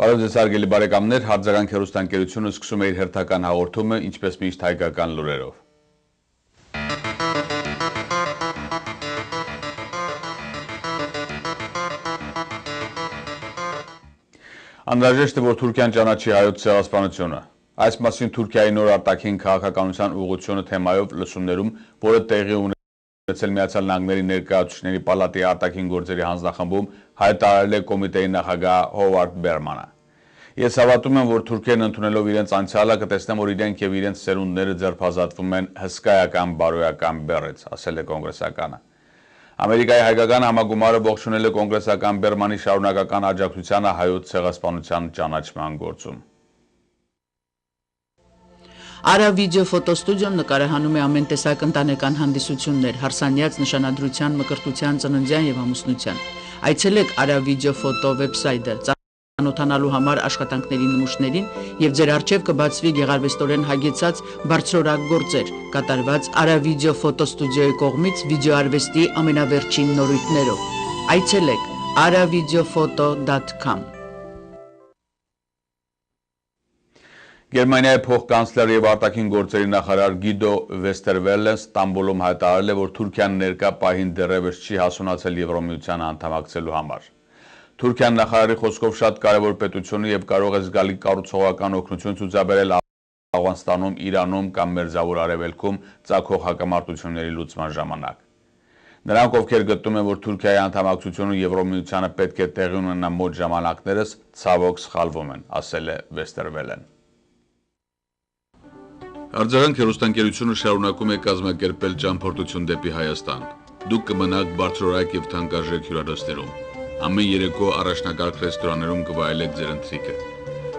Բարև ձեզ հարգելի բարեկամներ, Հարձականք հեռուստաընկերությունը սկսում է իր հերթական հաղորդումը, ինչպես միշտ հայկական լուրերով։ Անհրաժեշտ է, որ Թուրքիան ճանաչի հայոց ցեղասպանությունը։ Այս մասին Թուրքիայի նոր արտաքին քաղաքականության ուղղությունը թեմայով լսումներում, որը տեղի ունեցել Միացյալ Նահանգների ներկայացուցիչների պալատի արտաքին գործերի հանձնախմբում, հայտարարել է կոմիտեի նախագահ Հովարդ Բերմանը։ Ես հավատում եմ, որ թուրքերն ընդունելով իրենց անցյալը կտեսնեն, որ իրենք եւ իրենց սերունդները ձերբազատվում են հսկայական բարոյական բեռից, ասել է կոնգրեսականը։ Ամերիկայի հայկական համագումարը ողջունել է կոնգրեսական Բերմանի շարունակական աջակցությանը հայոց ցեղասպանության ճանաչման գործում։ Արա վիդեո ֆոտոստուդիոն նկարահանում է ամեն տեսակ ընտանեկան հանդիսություններ, հարսանյաց, նշանադրության, մկրտության, ծննդյան եւ ամուսնության։ Այցելեք Արա վիդեո ֆոտո վեբսայթը ծանոթանալու համար աշխատանքների նմուշներին եւ ձեր առջեւ կբացվի գեղարվեստորեն հագեցած բարձրորակ գործեր, կատարված Արա վիդեո ֆոտոստուդիոյի կողմից վիդեոարվեստի ամենավերջին նորույթներով։ Այցելեք aravideophoto.com Գերմանիայի փոխկանցլեր եւ արտաքին գործերի նախարար Գիդո Վեստերվելը Ստամբուլում հայտարարել է, որ Թուրքիան ներկա պահին դեռևս չի հասունացել Եվրոմիությանը անդամակցելու համար։ Թուրքիան նախարարի խոսքով շատ կարևոր պետություն է եւ կարող է զգալի կառուցողական օգնություն ցուցաբերել Աֆղանստանում, Իրանում կամ Մերձավոր Արևելքում ծագող հակամարտությունների լուծման ժամանակ։ Նրանք, ովքեր գտնում են, որ Թուրքիայի անդամակցությունը Եվրոմիությանը պետք է տեղի ունենա մոտ ժամանակներս, ցավոք սխալվում են, ասել է Վեստերվելեն։ Արձագանք հեռուստաընկերությունը շարունակում է կազմակերպել ճամփորդություն դեպի Հայաստան։ Դուք կմնաք բարձրորակ եւ թանկարժեք հյուրանոցներում։ Ամեն երեկո առաջնակարգ ռեստորաններում կվայելեք ձեր ընթրիքը։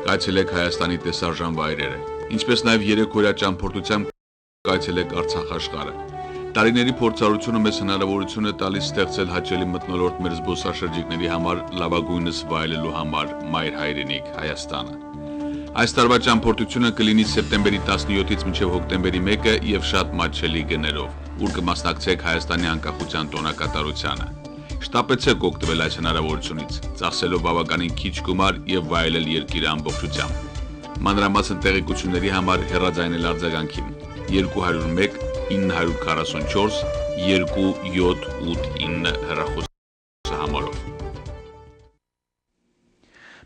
Կայցելեք Հայաստանի տեսարժան վայրերը, ինչպես նաեւ երեկոյա ճամփորդությամբ կայցելեք Արցախ աշխարհը։ Տարիների փորձառությունը մեզ հնարավորություն է տալիս ստեղծել հաճելի մթնոլորտ մեր զբոսաշրջիկների համար լավագույնս վայելելու համար մայր հայրենիք Հայաստանը։ Այս տարվա ճամփորդությունը կլինի սեպտեմբերի 17-ից մինչև հոկտեմբերի 1-ը եւ շատ մատչելի գներով, ուր կմասնակցեք Հայաստանի անկախության տոնակատարությանը։ Շտապեցեք օգտվել այս հնարավորությունից, ծախսելով բավականին քիչ գումար եւ վայելել երկիրը ամբողջությամբ։ Մանրամասն տեղեկությունների համար հեռարձայնել արձագանքին 201 944 2789 հեռախոսահամարով։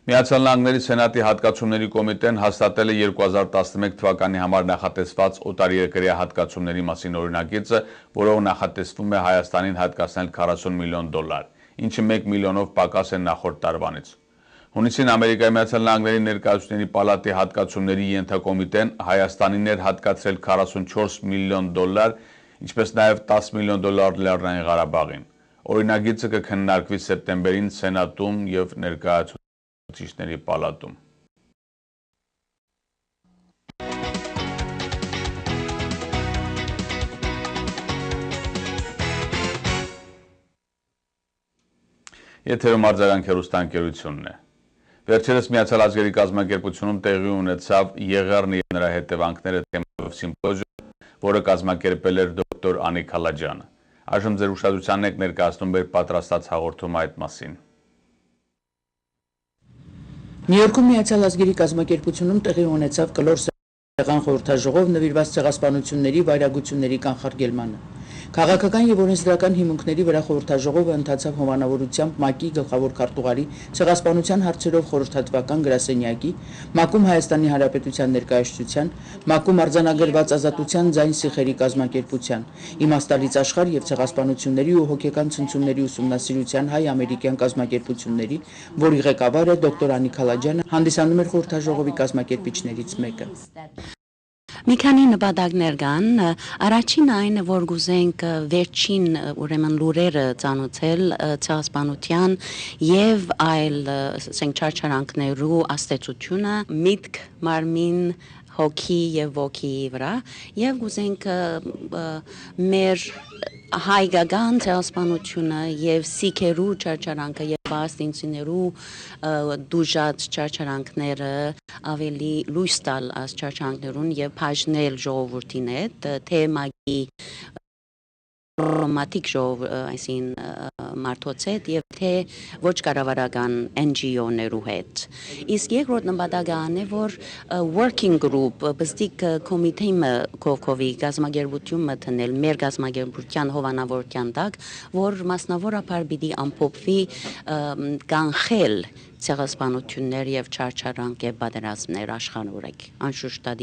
Միացյալ Նահանգների Սենատի հատկացումների կոմիտեն հաստատել է 2011 թվականի համար նախատեսված օտարերկրյա հատկացումների մասին օրինագիծը, որով նախատեսվում է Հայաստանին հատկացնել $40 միլիոն, ինչը 1 միլիոնով պակաս է նախորդ տարվանից։ Հունիսին Ամերիկայի Միացյալ Նահանգների ներկայացուցիչների պալատի հատկացումների ենթակոմիտեն Հայաստանին էր հատկացրել $44 միլիոն, ինչպես նաև $10 միլիոն Լեռնային Ղարաբաղին։ Օրինագիծը կքննարկվի սեպտեմբերին Սենատում եւ ներկայացուցիչների պալատում։ Եթերում արձագանք հեռուստաընկերությունն է։ Վերջերս Միացյալ Ազգերի կազմակերպությունում տեղի ունեցավ Եղեռն եւ նրա հետևանքները թեմայով սիմպոզիում, որը կազմակերպել էր դոկտոր Անիկ Քալաջյանը։ Այժմ ձեր ուշադրությանն եք ներկայացնում մեր պատրաստած հաղորդումը այդ մասին։ Նյու-Յորքում Միացյալ Ազգերի կազմակերպությունում տեղի ունեցավ կլոր սեղան խորհրդաժողով նվիրված ցեղասպանությունների վայրագությունների կանխարգելմանը։ Քաղաքական եւ օրենսդրական հիմունքների վրա խորհրդաժողովը ընթացավ հովանավորությամբ ՄԱԿ-ի գլխավոր քարտուղարի ցեղասպանության հարցերով խորհրդատվական գրասենյակի, ՄԱԿ-ում Հայաստանի Հանրապետության ներկայացության, ՄԱԿ-ում արձանագրված ազատության ձայն սիխերի կազմակերպության, Իմաստալից աշխարհ եւ ցեղասպանությունների ու հոգեկան ցնցումների ուսումնասիրության հայ-ամերիկյան կազմակերպությունների, որի ղեկավար է դոկտոր Անիկ Քալաջյանը, հանդիսանում էր խորհրդաժողովի կազմակերպիչներից մեկը։ Մի քանի նպատակներ կան, առաջին այն, որ գուզենք վերջին ուրեմն լուրերը ծանոթել ցեղասպանության եւ այլ չարչարանքներու աստեցությունը, միտք, մարմին, հոգի եւ ոգի վրա եւ գուզենք մեր հայկական ցեղասպանությունը եւ սիքերու չարչարանքը եւ պաղեստինցիներու դուժած չարչարանքները ավելի լույս տալ այս չարչարանքներուն եւ բաժնել ժողովրդին հետ թե ՄԱԿ-ի ռոմանտիկ ժողով այսին մարդոց հետ եւ թե ոչ կառավարական NGO-ներու հետ։ Իսկ երկրորդ նպատակն է, որ working group, բստիկ կոմիտեը կողքովի գազագերբությունը տնել մեր գազագերբության հովանավորության տակ, որ մասնավորապես պիտի ամփոփվի կանխել ցեղասպանություններ եւ չարչարանք եւ պատերազմներ աշխարհորեք։ Անշուշտ դա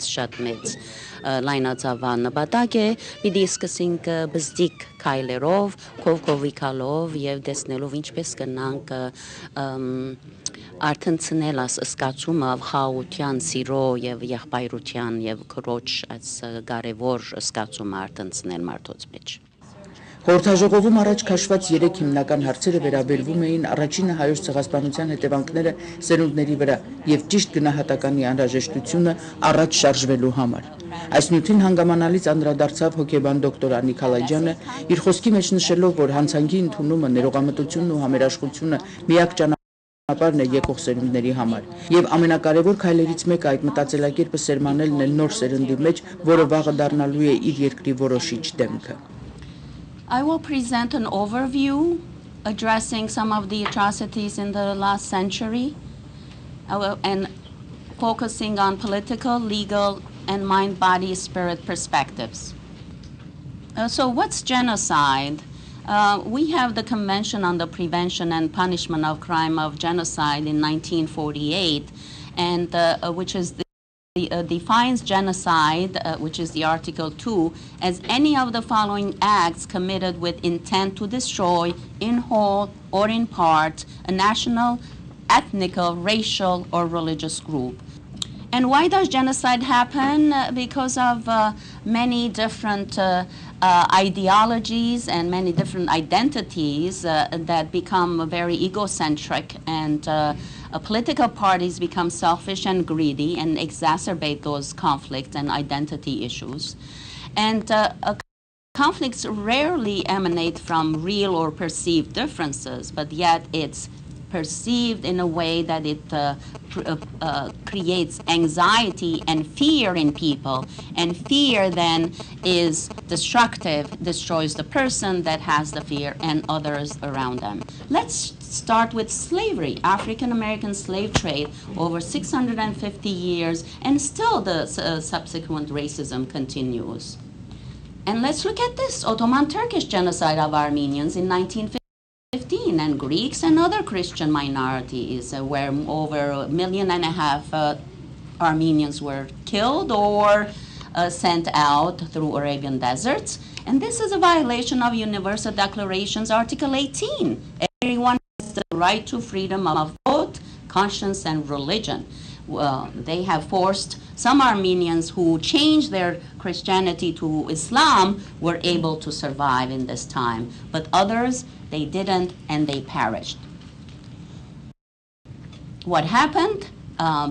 շատ մեծ լայնածավալ նպատակ է, պիտի սկսենք բզդիկ քայլերով, կողքովիկալով եւ տեսնելով ինչպես կնանք արտնցնել աս սկացումը խաղաղության, սիրո եւ եղբայրության եւ քրոջ այս կարեւոր սկացումը արտնցնել մարդոց մեջ։ Խորհրդաժողովում առաջ քաշված 3 հիմնական հարցերը վերաբերվում էին առաջինը հայոց ցեղասպանության հետևանքները սերունդների վրա եւ ճիշտ գնահատականի անհրաժեշտությունը առաջ շարժվելու համար։ Այս նյութին հանգամանալից անդրադարձավ հոգեբան դոկտոր Անիկ Ալաջյանը, իր խոսքի մեջ նշելով, որ հանցանքի ընդունումը, ներողամտությունն ու համերաշխությունը միակ ճանապարհն է եկող սերունդների համար եւ ամենակարևոր քայլերից մեկը այդ մտածելակերպը սերմանելն է նոր սերնդի մեջ, որը վաղը դառնալու է իր երկրի որոշիչ դեմքը։ I will present an overview addressing some of the atrocities in the last century and focusing on political, legal, and mind, body, spirit perspectives. So what's genocide? We have the Convention on the Prevention and Punishment of Crime of Genocide in 1948, and which is defines genocide, which is the Article 2, as any of the following acts committed with intent to destroy, in whole or in part, a national, ethnical, racial, or religious group. And why does genocide happen? Because of many different ideologies and many different identities that become very egocentric, and political parties become selfish and greedy and exacerbate those conflicts and identity issues. And conflicts rarely emanate from real or perceived differences, but yet it's perceived in a way that it creates anxiety and fear in people, and fear then is destructive, destroys the person that has the fear and others around them. Let's start with slavery. African American slave trade over 650 years, and still the subsequent racism continues. And let's look at this Ottoman Turkish genocide of Armenians in 1915, and Greeks and other Christian minorities, where over 1.5 million Armenians were killed or sent out through Arabian deserts. And this is a violation of Universal Declaration's Article 18. Everyone has the right to freedom of thought, conscience, and religion. They have forced some Armenians who changed their Christianity to Islam were able to survive in this time, but others, they didn't, and they perished. What happened?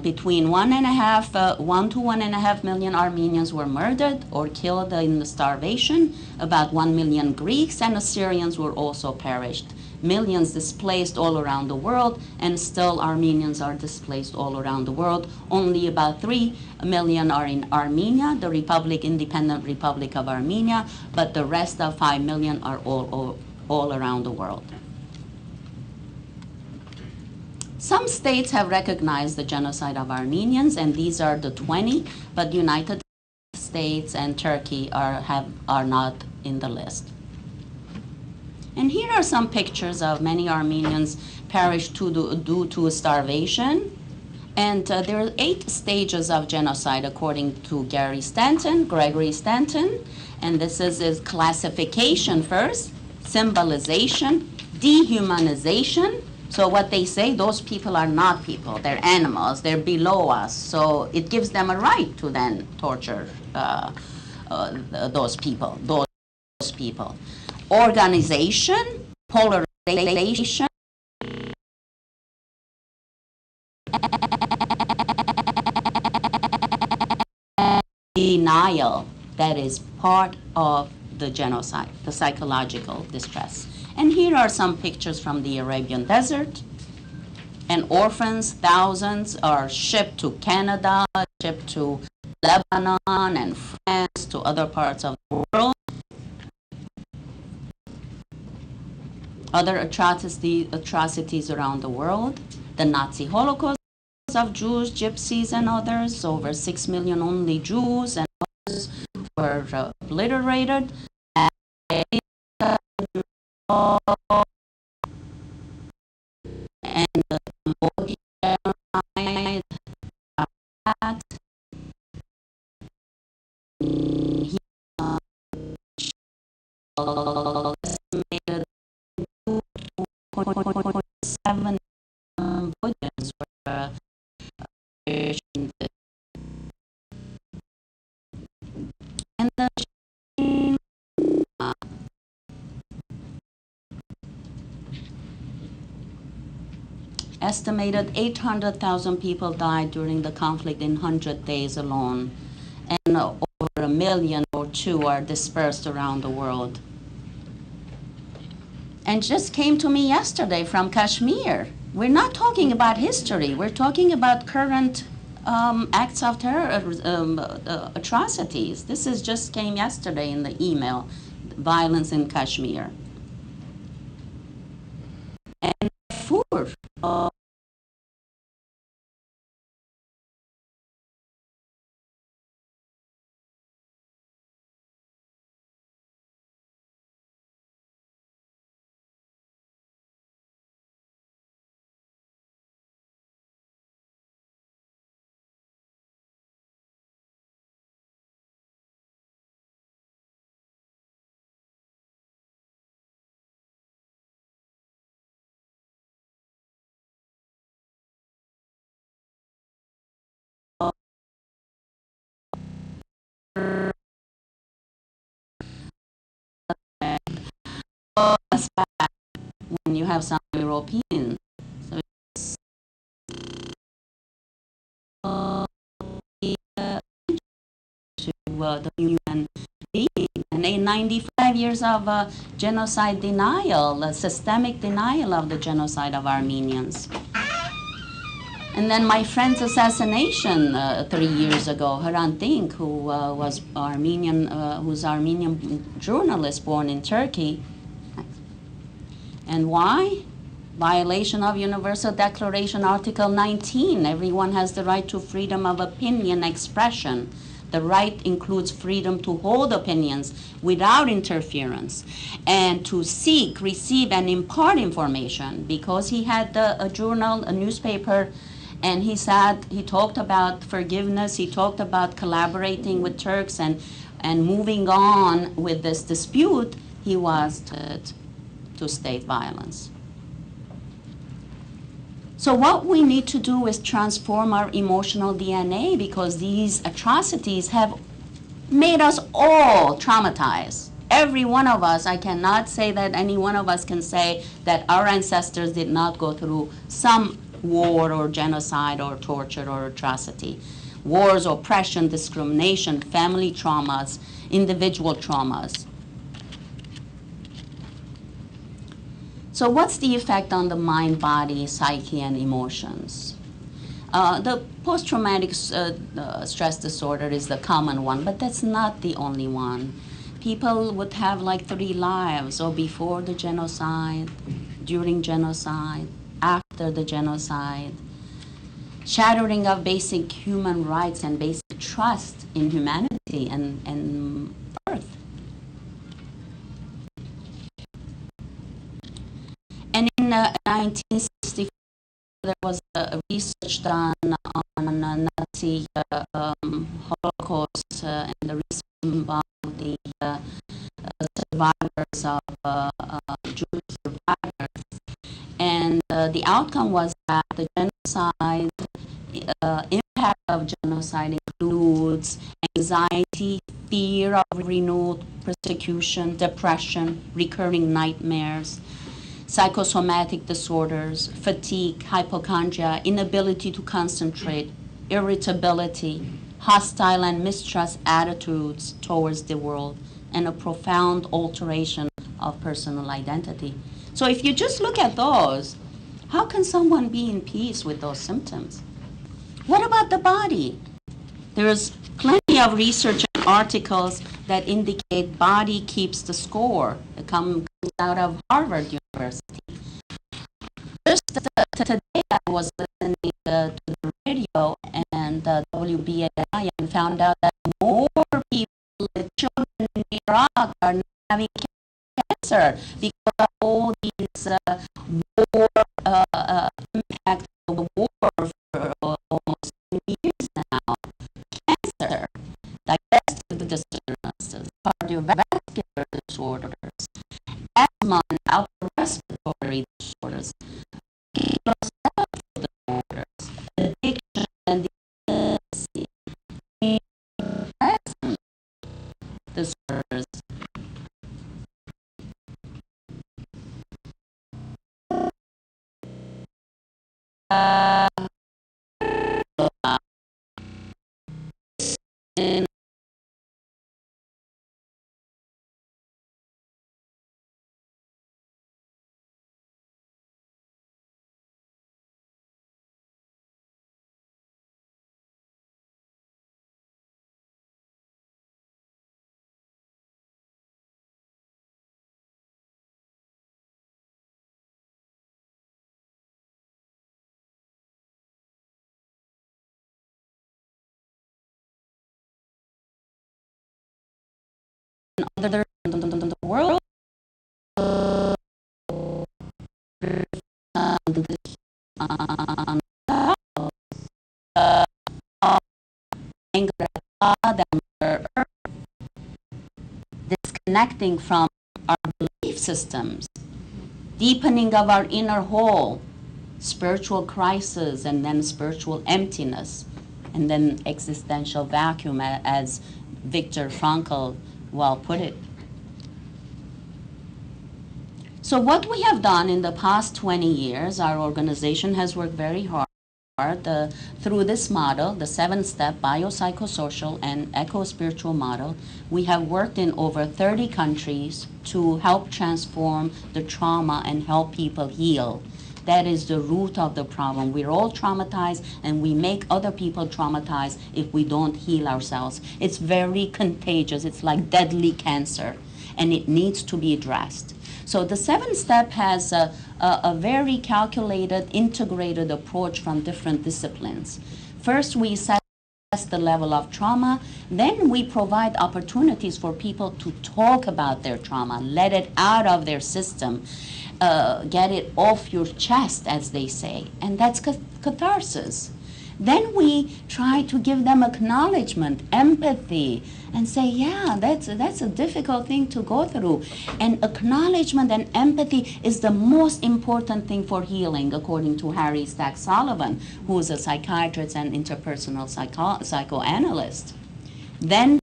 Between 1 to 1.5 million Armenians were murdered or killed in the starvation. About 1 million Greeks and Assyrians were also perished. Millions displaced all around the world, and still Armenians are displaced all around the world. Only about 3 million are in Armenia, the Independent Republic of Armenia, but the rest of 5 million are all around the world. Some states have recognized the genocide of Armenians, and these are the 20, but United States and Turkey are not in the list. And here are some pictures of many Armenians perished due to starvation. And there are 8 stages of genocide according to Gregory Stanton. And this is classification first, symbolization, dehumanization. So what they say, those people are not people, they're animals, they're below us. So it gives them a right to then torture those people. Organization, polarization, denial, that is part of the genocide, the psychological distress. And here are some pictures from the Arabian desert. And orphans, thousands, are shipped to Canada, shipped to Lebanon and France, to other parts of the world. other atrocities around the world, the Nazi Holocaust of Jews, Gypsies, and others. Over 6 million only Jews and others were obliterated. And the Cambodia genocide, he estimated 2.7 Cambodians were and the estimated 800,000 people died during the conflict in 100 days alone, and over 1 million or 2 are dispersed around the world. And just came to me yesterday from Kashmir. We're not talking about history. We're talking about current acts of terror, atrocities. This is just came yesterday in the email, violence in Kashmir. And food. When you have some European, so it's to the human being. And in 95 years of genocide denial, systemic denial of the genocide of Armenians. And then my friend's assassination 3 years ago, Hrant Dink, who was Armenian, who's Armenian journalist born in Turkey. And why? Violation of Universal Declaration, Article 19. Everyone has the right to freedom of opinion expression. The right includes freedom to hold opinions without interference and to seek, receive, and impart information. Because he had a journal, a newspaper, and he said, he talked about forgiveness, he talked about collaborating with Turks and moving on with this dispute, he was to state violence. So what we need to do is transform our emotional DNA, because these atrocities have made us all traumatized. Every one of us, I cannot say that any one of us can say that our ancestors did not go through some war or genocide or torture or atrocity. Wars, oppression, discrimination, family traumas, individual traumas. So what's the effect on the mind, body, psyche, and emotions? The post-traumatic stress disorder is the common one, but that's not the only one. People would have like 3 lives, or before the genocide, during genocide, after the genocide. Shattering of basic human rights and basic trust in humanity and Earth. And in 1964, there was a research done on Nazi Holocaust and the research about the survivors of Jewish survivors. And the outcome was that the genocide, impact of genocide includes anxiety, fear of renewed persecution, depression, recurring nightmares, psychosomatic disorders, fatigue, hypochondria, inability to concentrate, irritability, hostile and mistrust attitudes towards the world, and a profound alteration of personal identity. So if you just look at those, how can someone be in peace with those symptoms? What about the body? There's plenty of research and articles that indicate body keeps the score. It comes out of Harvard University. Just today, I was listening to the radio and WBAI and found out that more people, children in Iraq, are now having cancer because of all these war impact of the war for almost 20 years now. Cancer, digestive disturbances, cardiovascular disorders, asthma and upper respiratory disorders, disorders, addiction and dependency, disorders. And other than the world, anger at God and Mother Earth, disconnecting from our belief systems, deepening of our inner hole, spiritual crisis, and then spiritual emptiness, and then existential vacuum, as Viktor Frankl well put it. So what we have done in the past 20 years, our organization has worked very hard through this model, the 7-step biopsychosocial and eco-spiritual model. We have worked in over 30 countries to help transform the trauma and help people heal. That is the root of the problem. We're all traumatized, and we make other people traumatized if we don't heal ourselves. It's very contagious. It's like deadly cancer, and it needs to be addressed. So the 7-step has a very calculated, integrated approach from different disciplines. First, we assess the level of trauma. Then we provide opportunities for people to talk about their trauma, let it out of their system, get it off your chest, as they say, and that's catharsis. Then we try to give them acknowledgement, empathy, and say, yeah, that's a difficult thing to go through. And acknowledgement and empathy is the most important thing for healing, according to Harry Stack Sullivan, who is a psychiatrist and interpersonal psychoanalyst. Then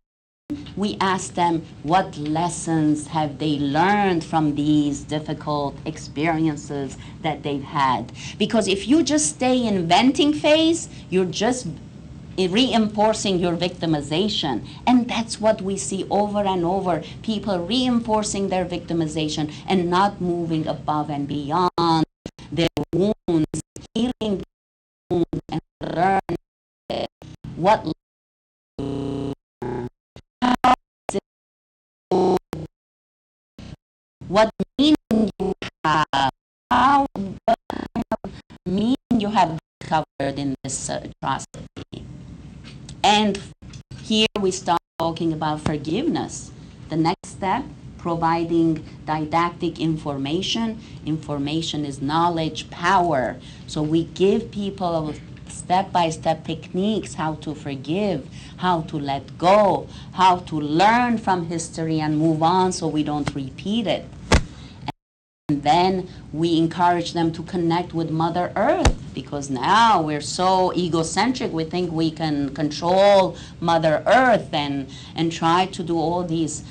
we ask them what lessons have they learned from these difficult experiences that they've had. Because if you just stay in venting phase, you're just reinforcing your victimization. And that's what we see over and over, people reinforcing their victimization and not moving above and beyond their wounds, healing wounds, and learning what what meaning you have, what kind of meaning you have discovered in this atrocity. And here we start talking about forgiveness. The next step, providing didactic information. Information is knowledge, power. So we give people step-by-step techniques, how to forgive, how to let go, how to learn from history and move on so we don't repeat it. And then we encourage them to connect with Mother Earth, because now we're so egocentric, we think we can control Mother Earth and try to do all these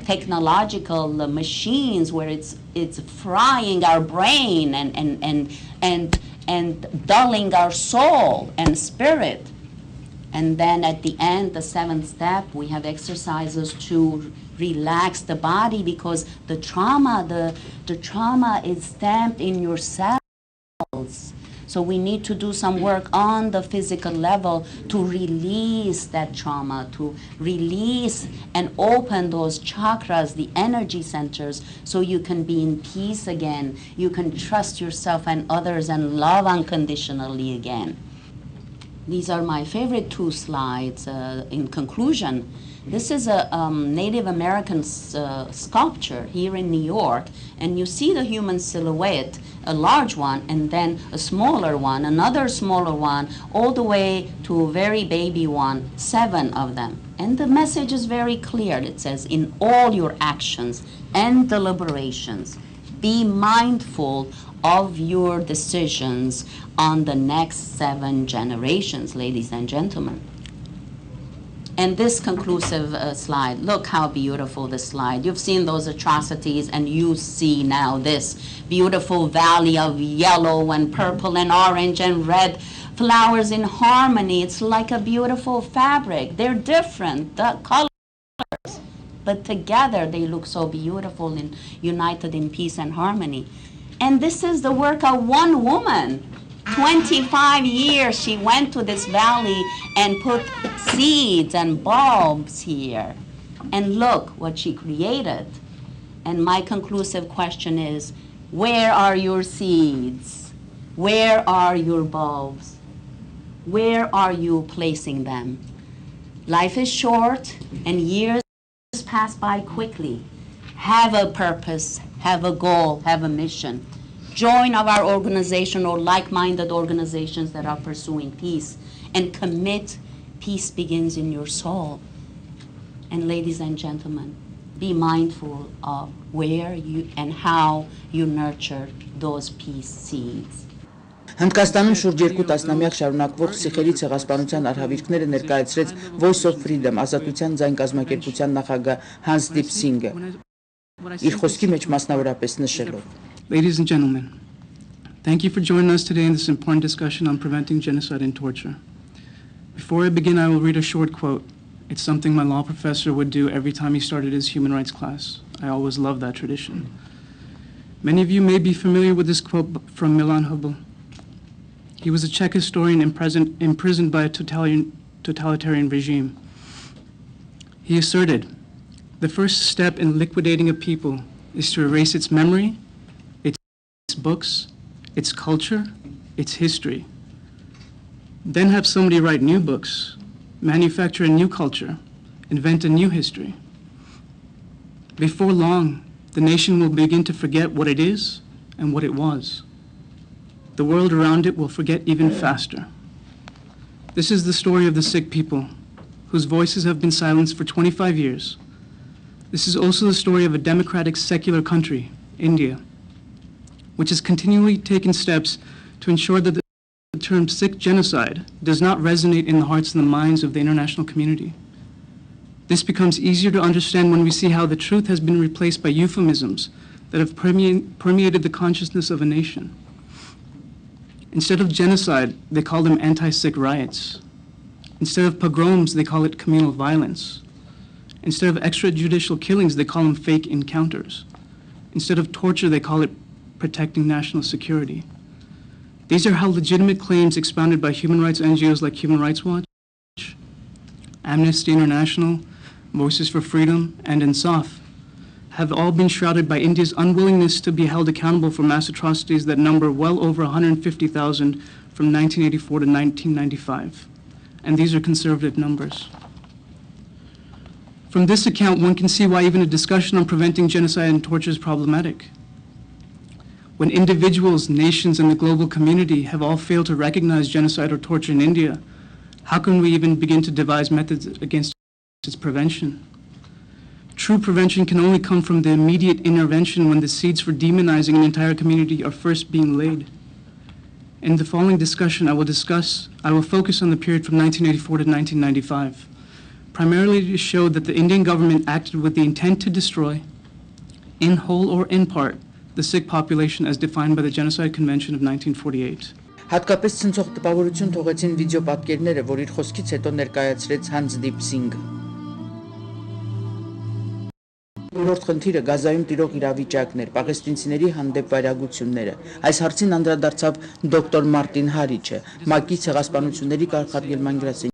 technological machines where it's frying our brain and dulling our soul and spirit. And then at the end, the 7th step, we have exercises to relax the body, because the trauma is stamped in your cells. So we need to do some work on the physical level to release that trauma, to release and open those chakras, the energy centers, so you can be in peace again. You can trust yourself and others and love unconditionally again. These are my favorite two slides in conclusion. This is a Native American sculpture here in New York, and you see the human silhouette, a large one, and then a smaller one, another smaller one, all the way to a very baby one, 7 of them. And the message is very clear. It says, in all your actions and deliberations, be mindful of your decisions on the next 7 generations, ladies and gentlemen. And this conclusive slide, look how beautiful this slide. You've seen those atrocities, and you see now this beautiful valley of yellow and purple and orange and red flowers in harmony. It's like a beautiful fabric. They're different, the colors, but together they look so beautiful and united in peace and harmony. And this is the work of one woman. 25 years she went to this valley and put seeds and bulbs here. And look what she created. And my conclusive question is, where are your seeds? Where are your bulbs? Where are you placing them? Life is short and years pass by quickly. Have a purpose, have a goal, have a mission. Join our organization or like-minded organizations that are pursuing peace, and commit. Peace begins in your soul. And ladies and gentlemen, be mindful of where you and how you nurture those peace seeds. Հնդկաստանում շուրջ 2 տասնամյակ շարունակվող սիխերի ցեղասպանության արհավիրքները ներկայացրեց Voice of Freedom ազատության ձայն կազմակերպության նախագահ Hans Deep Singh-ը իր խոսքի մեջ մասնավորապես նշելով. Ladies and gentlemen, thank you for joining us today in this important discussion on preventing genocide and torture. Before I begin, I will read a short quote. It's something my law professor would do every time he started his human rights class. I always loved that tradition. Many of you may be familiar with this quote from Milan Hubel. He was a Czech historian imprisoned by a totalitarian regime. He asserted, "The first step in liquidating a people is to erase its memory, its books, its culture, its history. Then have somebody write new books, manufacture a new culture, invent a new history. Before long, the nation will begin to forget what it is and what it was. The world around it will forget even faster." This is the story of the Sikh people, whose voices have been silenced for 25 years. This is also the story of a democratic, secular country, India, which has continually taken steps to ensure that the term Sikh genocide does not resonate in the hearts and the minds of the international community. This becomes easier to understand when we see how the truth has been replaced by euphemisms that have permeated the consciousness of a nation. Instead of genocide, they call them anti-Sikh riots. Instead of pogroms, they call it communal violence. Instead of extrajudicial killings, they call them fake encounters. Instead of torture, they call it protecting national security. These are how legitimate claims expounded by human rights NGOs like Human Rights Watch, Amnesty International, Voices for Freedom, and INSAF have all been shrouded by India's unwillingness to be held accountable for mass atrocities that number well over 150,000 from 1984 to 1995. And these are conservative numbers. From this account, one can see why even a discussion on preventing genocide and torture is problematic. When individuals, nations, and the global community have all failed to recognize genocide or torture in India, how can we even begin to devise methods against its prevention? True prevention can only come from the immediate intervention when the seeds for demonizing an entire community are first being laid. In the following discussion, I will focus on the period from 1984 to 1995, primarily to show that the Indian government acted with the intent to destroy, in whole or in part, the Sikh population as defined by the Genocide Convention of 1948. Հատկապես ցնցող տպավորություն թողեցին վիդեո պատկերները, որ իր խոսքից հետո ներկայացրեց Hans Deep Singh-ը. Երրորդ խնդիրը Գազայում տիրող իրավիճակն էր, պաղեստինցիների հանդեպ վայրագությունները։ Այս հարցին անդրադարձավ դոկտոր Մարտին Հարիչը, ՄԱԿ-ի ցեղասպանությունների կանխարգելման